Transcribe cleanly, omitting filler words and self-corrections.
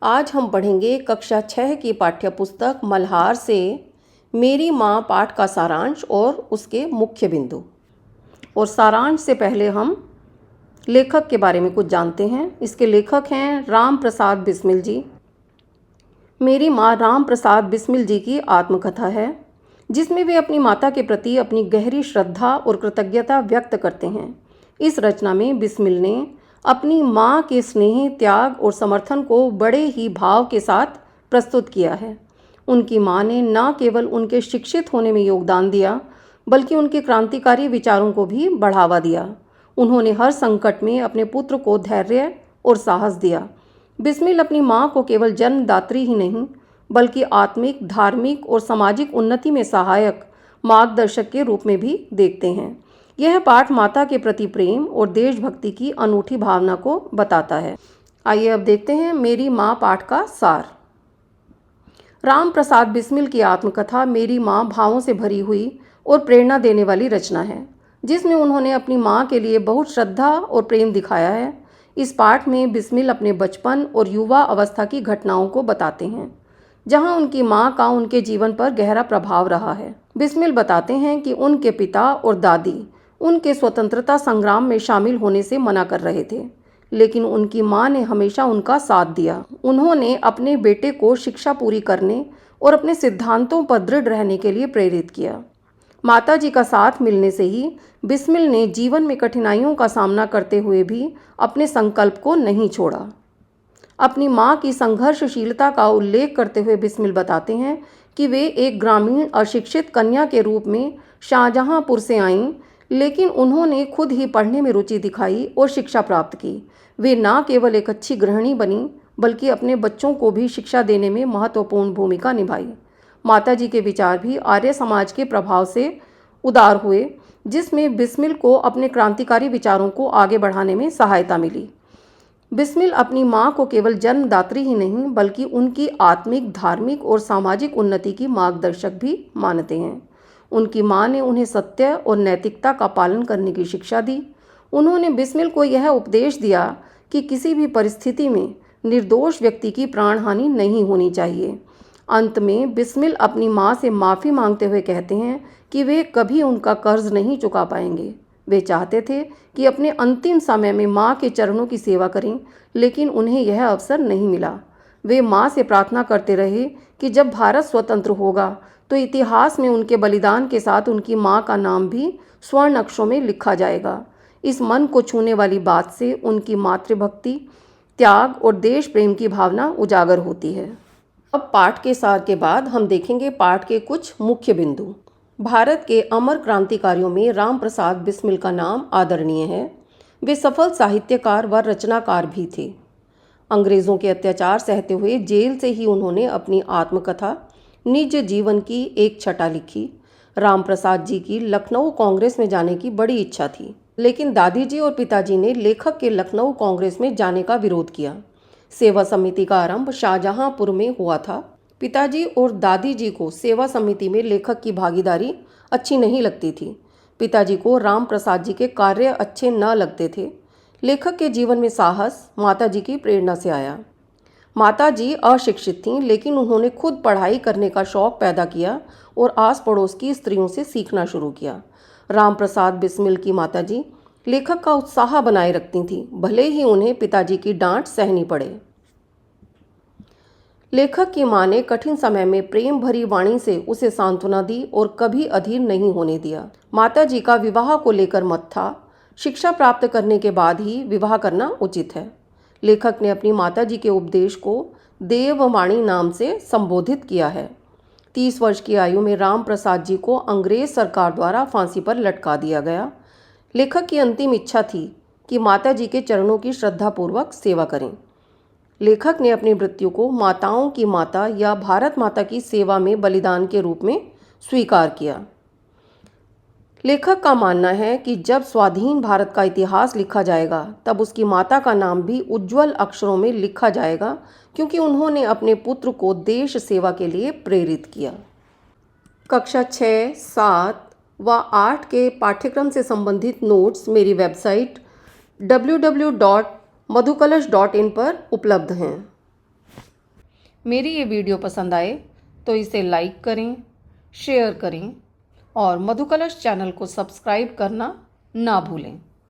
आज हम पढ़ेंगे कक्षा 6 की पाठ्य पुस्तक मल्हार से मेरी माँ पाठ का सारांश और उसके मुख्य बिंदु। और सारांश से पहले हम लेखक के बारे में कुछ जानते हैं। इसके लेखक हैं राम प्रसाद बिस्मिल जी। मेरी माँ राम प्रसाद बिस्मिल जी की आत्मकथा है, जिसमें वे अपनी माता के प्रति अपनी गहरी श्रद्धा और कृतज्ञता व्यक्त करते हैं। इस रचना में बिस्मिल ने अपनी माँ के स्नेह, त्याग और समर्थन को बड़े ही भाव के साथ प्रस्तुत किया है। उनकी माँ ने न केवल उनके शिक्षित होने में योगदान दिया, बल्कि उनके क्रांतिकारी विचारों को भी बढ़ावा दिया। उन्होंने हर संकट में अपने पुत्र को धैर्य और साहस दिया। बिस्मिल अपनी माँ को केवल जन्मदात्री ही नहीं, बल्कि आत्मिक, धार्मिक और सामाजिक उन्नति में सहायक मार्गदर्शक के रूप में भी देखते हैं। यह पाठ माता के प्रति प्रेम और देशभक्ति की अनूठी भावना को बताता है। आइए अब देखते हैं मेरी माँ पाठ का सार। राम प्रसाद बिस्मिल की आत्मकथा मेरी माँ भावों से भरी हुई और प्रेरणा देने वाली रचना है, जिसमें उन्होंने अपनी माँ के लिए बहुत श्रद्धा और प्रेम दिखाया है। इस पाठ में बिस्मिल अपने बचपन और युवा अवस्था की घटनाओं को बताते हैं, जहां उनकी माँ का उनके जीवन पर गहरा प्रभाव रहा है। बिस्मिल बताते हैं कि उनके पिता और दादी उनके स्वतंत्रता संग्राम में शामिल होने से मना कर रहे थे, लेकिन उनकी माँ ने हमेशा उनका साथ दिया। उन्होंने अपने बेटे को शिक्षा पूरी करने और अपने सिद्धांतों पर दृढ़ रहने के लिए प्रेरित किया। माताजी का साथ मिलने से ही बिस्मिल ने जीवन में कठिनाइयों का सामना करते हुए भी अपने संकल्प को नहीं छोड़ा। अपनी माँ की संघर्षशीलता का उल्लेख करते हुए बिस्मिल बताते हैं कि वे एक ग्रामीण अशिक्षित कन्या के रूप में शाहजहांपुर से आईं, लेकिन उन्होंने खुद ही पढ़ने में रुचि दिखाई और शिक्षा प्राप्त की। वे न केवल एक अच्छी गृहिणी बनी, बल्कि अपने बच्चों को भी शिक्षा देने में महत्वपूर्ण भूमिका निभाई। माताजी के विचार भी आर्य समाज के प्रभाव से उदार हुए, जिसमें बिस्मिल को अपने क्रांतिकारी विचारों को आगे बढ़ाने में सहायता मिली। बिस्मिल अपनी माँ को केवल जन्मदात्री ही नहीं, बल्कि उनकी आत्मिक, धार्मिक और सामाजिक उन्नति की मार्गदर्शक भी मानते हैं। उनकी माँ ने उन्हें सत्य और नैतिकता का पालन करने की शिक्षा दी। उन्होंने बिस्मिल को यह उपदेश दिया कि किसी भी परिस्थिति में निर्दोष व्यक्ति की प्राणहानि नहीं होनी चाहिए। अंत में बिस्मिल अपनी माँ से माफ़ी मांगते हुए कहते हैं कि वे कभी उनका कर्ज नहीं चुका पाएंगे। वे चाहते थे कि अपने अंतिम समय में माँ के चरणों की सेवा करें, लेकिन उन्हें यह अवसर नहीं मिला। वे माँ से प्रार्थना करते रहे कि जब भारत स्वतंत्र होगा तो इतिहास में उनके बलिदान के साथ उनकी माँ का नाम भी स्वर्ण अक्षरों में लिखा जाएगा। इस मन को छूने वाली बात से उनकी मातृभक्ति, त्याग और देश प्रेम की भावना उजागर होती है। अब पाठ के सार के बाद हम देखेंगे पाठ के कुछ मुख्य बिंदु। भारत के अमर क्रांतिकारियों में राम प्रसाद बिस्मिल का नाम आदरणीय है। वे सफल साहित्यकार व रचनाकार भी थे। अंग्रेज़ों के अत्याचार सहते हुए जेल से ही उन्होंने अपनी आत्मकथा निज जीवन की एक छटा लिखी। राम प्रसाद जी की लखनऊ कांग्रेस में जाने की बड़ी इच्छा थी, लेकिन दादी जी और पिताजी ने लेखक के लखनऊ कांग्रेस में जाने का विरोध किया। सेवा समिति का आरंभ शाहजहांपुर में हुआ था। पिताजी और दादी जी को सेवा समिति में लेखक की भागीदारी अच्छी नहीं लगती थी। पिताजी को राम प्रसाद जी के कार्य अच्छे न लगते थे। लेखक के जीवन में साहस माताजी की प्रेरणा से आया। माताजी अशिक्षित थीं, लेकिन उन्होंने खुद पढ़ाई करने का शौक पैदा किया और आस पड़ोस की स्त्रियों से सीखना शुरू किया। राम प्रसाद बिस्मिल की माताजी लेखक का उत्साह बनाए रखती थीं, भले ही उन्हें पिताजी की डांट सहनी पड़े। लेखक की मां ने कठिन समय में प्रेम भरी वाणी से उसे सांत्वना दी और कभी अधीर नहीं होने दिया। माताजी का विवाह को लेकर मत था। शिक्षा प्राप्त करने के बाद ही विवाह करना उचित है। लेखक ने अपनी माताजी के उपदेश को देववाणी नाम से संबोधित किया है। 30 वर्ष की आयु में राम प्रसाद जी को अंग्रेज सरकार द्वारा फांसी पर लटका दिया गया। लेखक की अंतिम इच्छा थी कि माताजी के चरणों की श्रद्धापूर्वक सेवा करें। लेखक ने अपनी मृत्यु को माताओं की माता या भारत माता की सेवा में बलिदान के रूप में स्वीकार किया। लेखक का मानना है कि जब स्वाधीन भारत का इतिहास लिखा जाएगा, तब उसकी माता का नाम भी उज्जवल अक्षरों में लिखा जाएगा, क्योंकि उन्होंने अपने पुत्र को देश सेवा के लिए प्रेरित किया। कक्षा 6, 7 व 8 के पाठ्यक्रम से संबंधित नोट्स मेरी वेबसाइट www.madhukalash.in पर उपलब्ध हैं। मेरी ये वीडियो पसंद आए तो इसे लाइक करें, शेयर करें और मधुकलश चैनल को सब्सक्राइब करना ना भूलें।